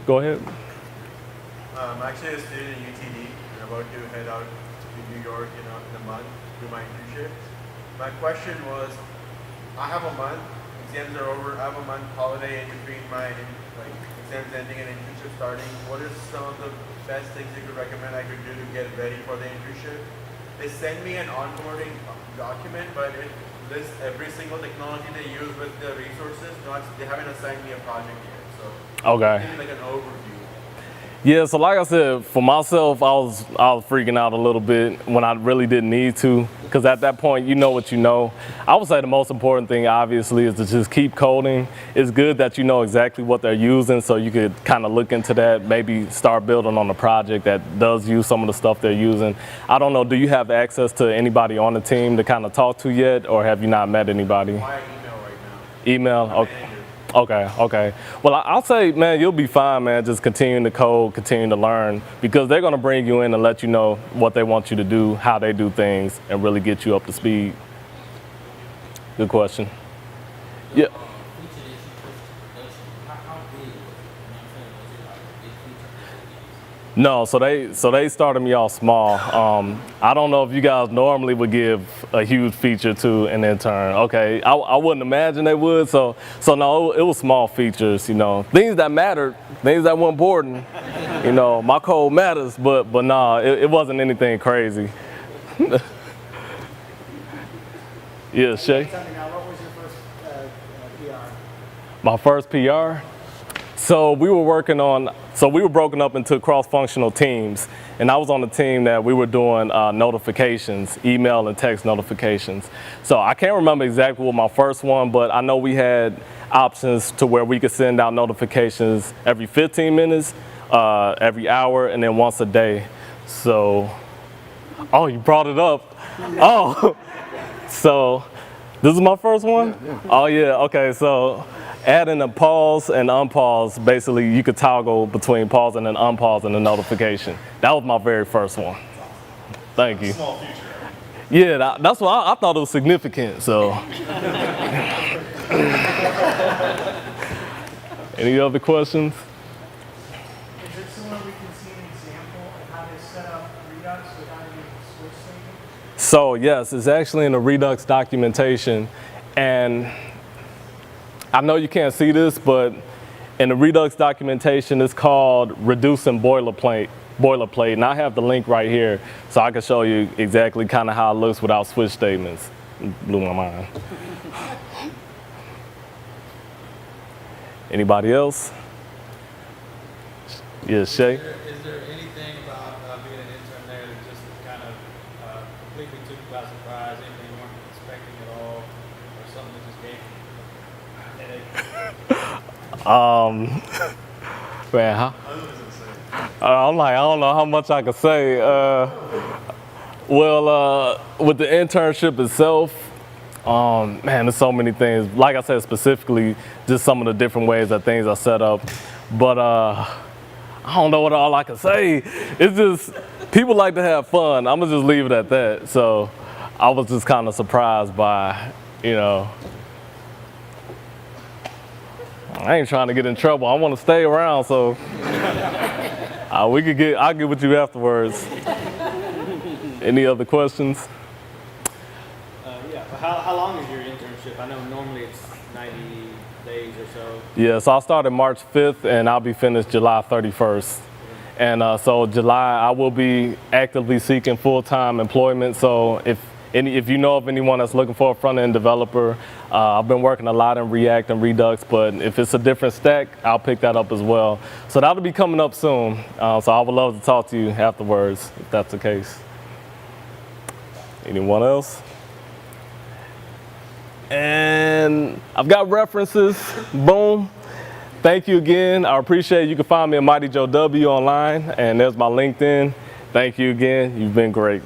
Go ahead. I'm actually a student at UTD. I'm about to head out to New York in a month to do my internship. My question was, I have a month, exams are over, I have a month holiday in between my exams ending and internship starting. What are some of the best things you could recommend I could do to get ready for the internship? They send me an onboarding document, but it lists every single technology they use with the resources. They haven't assigned me a project yet, so Okay. give me like an overview. Yeah, so like I said, for myself, I was freaking out a little bit when I really didn't need to, because at that point, you know what you know. I would say the most important thing, obviously, is to just keep coding. It's good that you know exactly what they're using, so you could kind of look into that, maybe start building on a project that does use some of the stuff they're using. I don't know, do you have access to anybody on the team to kind of talk to yet, or have you not met anybody? My email right now. Email? Okay. Okay. Well, I'll say, man, you'll be fine, man. Just continuing to code, continuing to learn, because they're going to bring you in and let you know what they want you to do, how they do things, and really get you up to speed. Good question. Yeah. No, so they started me off small. I don't know if you guys normally would give a huge feature to an intern. Okay, I wouldn't imagine they would. So no, it was small features. You know, things that mattered, things that were important. You know, my code matters, but no, it wasn't anything crazy. Yeah, Shay. Tell me now, what was your first PR? My first PR. So we were broken up into cross-functional teams, and I was on the team that we were doing notifications, email and text notifications. So I can't remember exactly what my first one, but I know we had options to where we could send out notifications every 15 minutes, every hour, and then once a day. So, oh, you brought it up. Oh, so this is my first one? Yeah. Oh yeah, okay, so adding a pause and unpause, basically you could toggle between pausing and unpausing the notification. That was my very first one. Thank you. Small feature. Yeah, that's what I thought it was significant, so. Any other questions? Is it somewhere we can see an example of how they set up Redux without any switch statement? So yes, it's actually in the Redux documentation, and I know you can't see this, but in the Redux documentation, it's called reducing boilerplate, and I have the link right here, so I can show you exactly kind of how it looks without switch statements. It blew my mind. Anybody else? Yes, Shay? Is there anything about being an intern there that just kind of completely took you by surprise, anything you weren't expecting at all, or something that just gave you Man, I'm like, I don't know how much I can say. With the internship itself, man, there's so many things. Like I said, specifically, just some of the different ways that things are set up. But I don't know what all I can say. It's just, people like to have fun. I'm gonna just leave it at that. So I was just kind of surprised by, you know, I ain't trying to get in trouble. I want to stay around, so I'll get with you afterwards. Any other questions? Yeah, but how long is your internship? I know normally it's 90 days or so. Yeah, so I started March 5th, and I'll be finished July 31st. And so July, I will be actively seeking full-time employment. So if you know of anyone that's looking for a front-end developer, I've been working a lot in React and Redux, but if it's a different stack, I'll pick that up as well. So that'll be coming up soon. So I would love to talk to you afterwards, if that's the case. Anyone else? And I've got references, boom. Thank you again, I appreciate it. You can find me at Mighty Joe W online, and there's my LinkedIn. Thank you again, you've been great.